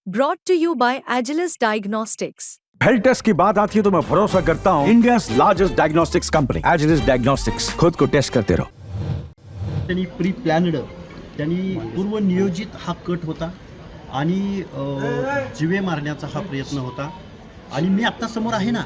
Brought to you by Agilus Diagnostics. Health test की बात आती है तो मैं भरोसा करता हूँ India largest diagnostics company Agilus diagnostics. खुद को टेस्ट करते रहो। त्यांनी प्री प्लॅन्ड, त्यांनी पूर्व नियोजित हा कट होता आणि जिवे मारण्याचा हा प्रयत्न होता। आणि मी आत्ता समोर आहे ना,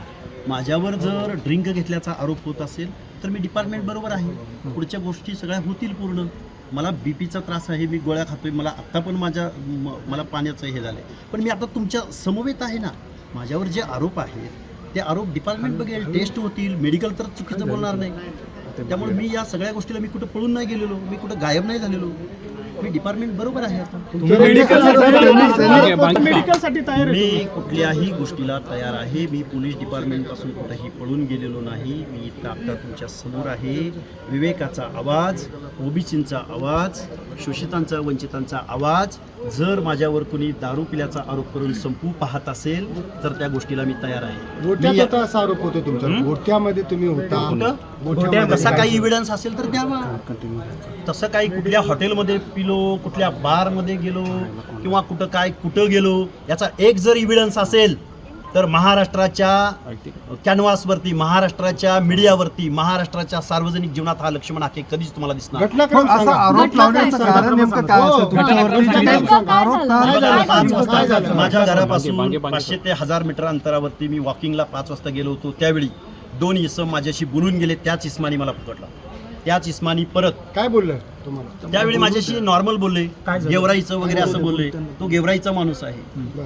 माझ्यावर जर ड्रिंक घेतल्याचा आरोप होत असेल तर मी डिपार्टमेंट बरोबर आहे, पुढच्या गोष्टी सगळ्या होतील पूर्ण। मला बीपीचा त्रास आहे, मी गोळ्या खातोय, मला आत्ता पण मला पाण्याचं हे झालं आहे, पण मी आता तुमच्या समवेत आहे ना। माझ्यावर जे आरोप आहेत ते आरोप डिपार्टमेंट बघेल, टेस्ट होतील, मेडिकल तर चुकीचं बोलणार नाही। त्यामुळे मी या सगळ्या गोष्टीला मी कुठं पळून नाही गेलेलो, मी कुठं गायब नाही झालेलो, मी डिपार्टमेंट बरोबर आहे आता। मेडिकलसाठी तयार आहे? मी कुठल्याही गोष्टीला तयार आहे। मी पोलीस डिपार्टमेंटपासून कुठेही पळून गेलेलो नाही। मी आता तुमच्या समोर आहे। विवेकाचा आवाज, ओबीसींचा आवाज, शोषितांचा, वंचितांचा आवाज जर माझ्यावर कुणी दारू पिल्याचा आरोप करून संपू पाहत असेल तर त्या गोष्टीला मी तयार आहे। गोट्यात असा आरोप होतो तुमचा, गोट्यामध्ये तुम्ही होता, तसा काही एव्हिडन्स असेल तर द्यावा। तसं काही कुठल्या हॉटेलमध्ये पिलो, कुठल्या बारमध्ये गेलो किंवा कुठं गेलो याचा एक जर एव्हिडन्स असेल तर महाराष्ट्राच्या कॅनव्हासवरती, महाराष्ट्राच्या मीडियावरती, महाराष्ट्राच्या सार्वजनिक जीवनात हा लक्ष्मण हाके कधीच तुम्हाला दिसणार। माझ्या घरापासून 500 ते 1000 मीटर अंतरावरती मी वॉकिंगला 5 वाजता गेलो होतो। त्यावेळी 2 इसम माझ्याशी बोलून गेले, त्याच इस्मानी मला पकडला। त्याच इस्मानी परत काय बोललं तुम्हाला? त्यावेळी माझ्याशी नॉर्मल बोलले, गेवराईचं वगैरे असं बोलले। तो गेवराईचा माणूस आहे,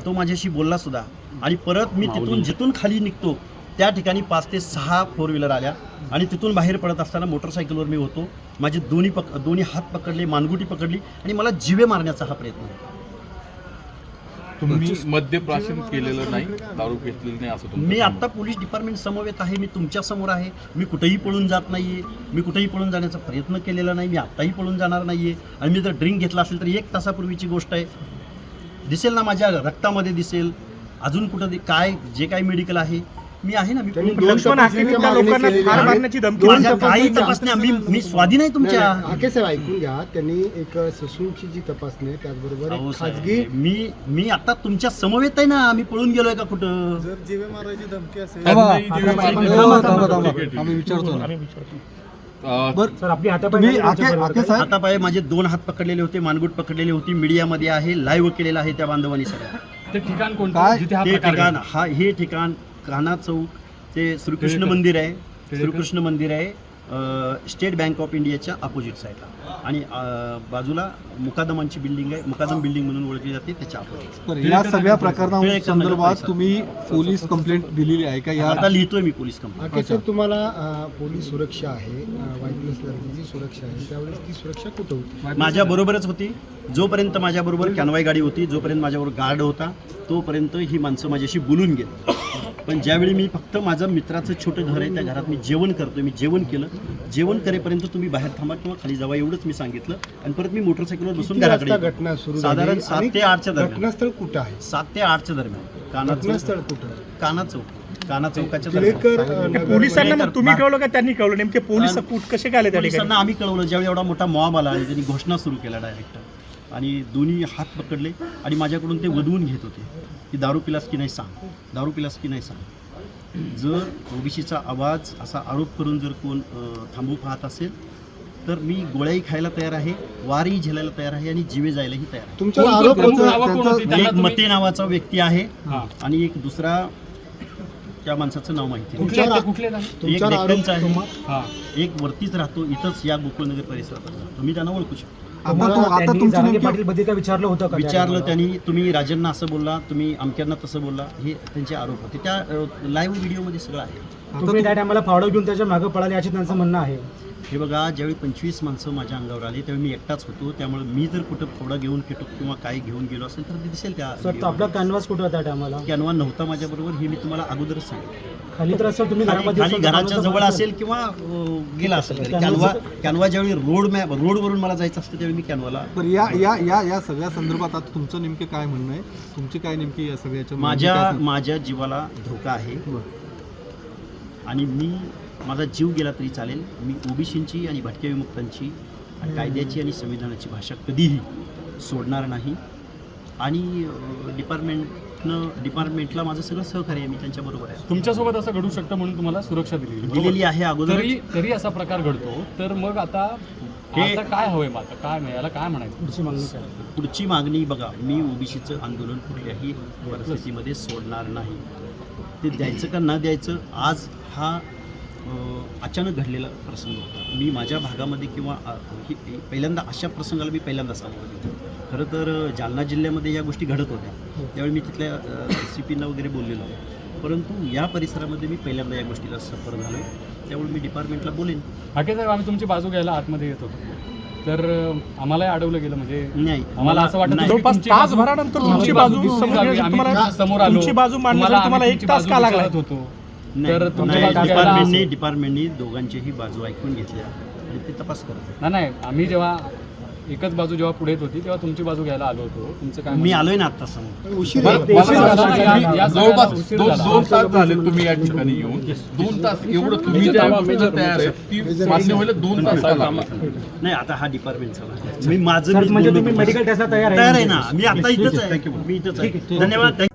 तो माझ्याशी बोलला सुद्धा। आणि परत मी जिथून खाली निघतो त्या ठिकाणी 5 ते 6 4 व्हीलर आल्या आणि तिथून बाहेर पडत असताना मोटरसायकलवर मी होतो। माझे दोन्ही हात पकडले, मानगुटी पकडली आणि मला जिवे मारण्याचा हा प्रयत्न होता। तुम्ही मद्यप्राशन केलेलं नाही, दारू घेतलेली नाही असं तुम्ही? मी आता पोलीस डिपार्टमेंट समवेत आहे, मी तुमच्या समोर आहे। मी कुठेही पळून जात नाहीये, मी कुठेही पळून जाण्याचा प्रयत्न केलेला नाही, मी आत्ताही पळून जाणार नाहीये। आणि मी जर ड्रिंक घेतला असेल तर 1 तासापूर्वीची गोष्ट आहे, दिसेल ना, माझ्या रक्तामध्ये दिसेल। अजून कुठं काय जे काही मेडिकल आहे मी आहे ना, मी काही तपासणी मी स्वाधीन आहे तुमच्या। हाके साहेब ऐकून घ्या, त्यांनी एक ससूनची जी तपासणी आहे त्याचबरोबर एक खाजगी, मी आता तुमच्या समवेत आहे ना, मी पळून गेलोय का कुठं? जर जीवे मारायची धमकी असेल हातापाय माझे 2 हात पकडलेले होते, मानगुट पकडलेली होती, मीडियामध्ये आहे, लाईव्ह केलेलं आहे त्या बांधवांनी सगळ्या। ते ठिकाण कोणतं? हे ठिकाण कान्हा चौक, ते श्रीकृष्ण मंदिर आहे, श्रीकृष्ण मंदिर आहे स्टेट बँक ऑफ इंडियाच्या अपोजिट साईडला। आणि बाजूला मुकादमांची बिल्डिंग आहे, मुकादम बिल्डिंग म्हणून ओळखली जाते, त्याच्या अपोजिट। या सगळ्या प्रकरणासंदर्भात तुम्ही पोलीस कंप्लेंट दिलेली आहे का? आता लिहितोय मी पोलीस कंप्लेंट। हाके साहेब, तुम्हाला पोलीस सुरक्षा आहे, वाईटनेस जी सुरक्षा आहे, त्यावेळेस ती सुरक्षा कुठं होती? माझ्या बरोबरच होती। जोपर्यंत माझ्याबरोबर कॅनवाई गाडी होती, जोपर्यंत माझ्याबरोबर गार्ड होता, तोपर्यंत ही माणसं माझ्याशी बोलून गेली। पण ज्यावेळी मी फक्त माझं मित्राचं छोटं घर आहे, त्या घरात मी जेवण करतोय, मी जेवण केलं, जेवण करेपर्यंत तुम्ही बाहेर थांबा किंवा खाली जावा एवढंच मी सांगितलं। आणि परत मी मोटरसायकलवर बसून घराकडे घटना सुरू साधारण 7 ते 8च्या दरम्यान। घटनास्थळ कुठं आहे? 7 ते 8च्या दरम्यान घटनास्थळ कुठं? कान्हा चौकाच्या दरम्यान। पोलिसांना मग तुम्ही कळवलं का त्यांनी कळवलं? नेमके पोलीस कसे काय आले त्या ठिकाणी? पोलिसांना आम्ही कळवलं ज्यावेळी एवढा मोठा मॉब आला आणि त्यांनी घोषणा सुरू केला डायरेक्ट, आणि दोन्ही हात पकडले आणि माझ्याकडून ते वधवून घेत होते की दारू पिलास की नाही सांग, दारू पिलास की नाही सांग। जर ओबीसीचा आवाज असा आरोप करून जर कोण थांबू पाहत असेल तर मी गोळ्याही खायला तयार आहे, वारही झेलायला तयार आहे आणि जीवे जायलाही तयार आहे। तुमचा आरोप एक मते नावाचा व्यक्ती आहे आणि एक दुसरा, त्या माणसाचं नाव माहिती नाही, एक डेक्कनचा आहे, एक वरतीच राहतो, इथंच या गोकुळनगर परिसरात राहतो, तुम्ही त्यांना ओळखू शकता। विचारलं त्यांनी, तुम्ही राजांना असं बोलला, तुम्ही अमक्यांना तसं बोलला, हे त्यांचे आरोप होते। त्या लाईव्ह व्हिडिओमध्ये सगळं आहे। तुम्ही त्या टायमाला फावडं घेऊन त्याच्या मागे पळाले असे त्यांचं म्हणणं आहे। हे बघा, ज्यावेळी 25 माणसं माझ्या अंगावर आली त्यावेळी मी एकटाच होतो, त्यामुळे मी जर कुठं फावडा घेऊन किंवा काही घेऊन गेलो असेल तर ते दिसेल। त्या आपला कॅनव्हास कुठं होता त्या टायमाला? कॅनवा नव्हता माझ्याबरोबर, हे मी तुम्हाला अगोदरच सांगितलं। खाली तर असेल, तुम्ही खाली घराच्या जवळ असेल किंवा गेला असेल। कॅनवा ज्यावेळी रोडवरून मला जायचं असतं त्यावेळी मी कॅनवाला। या सगळ्या संदर्भात आता तुमचं नेमके काय म्हणणं आहे? तुमची काय नेमकी या सगळ्याच्या माझ्या जीवाला धोका आहे आणि माझा जीव गेला तरी चालेल। मी ओबीसींची आणि भटक्या विमुक्तांची कायद्याची आणि संविधानाची भाषा कधीही सोडणार नाही। आणि डिपार्टमेंटला माझं सगळं सहकार्य आहे, मी त्यांच्याबरोबर आहे. तुमच्यासोबत असं घडू शकतं म्हणून तुम्हाला सुरक्षा दिलेली आहे अगोदर. तरी असा प्रकार घडतो तर मग आता काय हवंय मग आता काय याला काय म्हणायचं पुढची मागणी बघा, मी ओबीसीचं आंदोलन कुठल्याही परिस्थितीमध्ये सोडणार नाही. ते द्यायचं का न द्यायचं आज हा अचानक घडलेला प्रसंग होता. मी माझ्या भागामध्ये किंवा पहिल्यांदा अशा प्रसंगाला मी पहिल्यांदा सामोरं गेलो. खरं तर जालना जिल्ह्यामध्ये या गोष्टी घडत होत्या, त्यावेळी मी तिथल्या CPना वगैरे बोललेलो आहे, परंतु या परिसरामध्ये मी पहिल्यांदा या गोष्टीला सफर झालो आहे. त्यामुळे मी डिपार्टमेंटला बोलेन. हाके साहेब, आम्ही तुमची बाजू घ्यायला आतमध्ये येत होतो तर आम्हालाही अडवलं गेलं. म्हणजे नाही, आम्हाला असं वाटतं नाही. जवळपास तासभरानंतर तुमची बाजू आम्ही समोर आलो, तुमची बाजू मांडण्यासाठी तुम्हाला 1 तास का लागला होतो नाही, तर तुमची नाही, बाजू घ्यायला डिपार्टमेंटनी दोघांचीही बाजू ऐकून घेतल्या आणि ते तपास करत. नाही आम्ही जेव्हा एकच बाजू जेव्हा पुढे येत होती तेव्हा तुमची बाजू घ्यायला आलो होतो. तुमचं काय मी आलोय ना आता समोर. मला सांगा, तुम्ही या जवळपास उशीर दोन झाला. तास झाले तुम्ही या ठिकाणी येऊन 2 तास एवढं तुम्ही ज्या गोष्टीला तयार आहे ती मान्य व्हायला 2 तास का लागले? नाही, आता हा डिपार्टमेंटचा भाग आहे. मी माझं म्हणजे तुम्ही मेडिकल टेस्टला तयार आहे ना. मी आता इथंच आहे. मी इथंच आहे. धन्यवाद.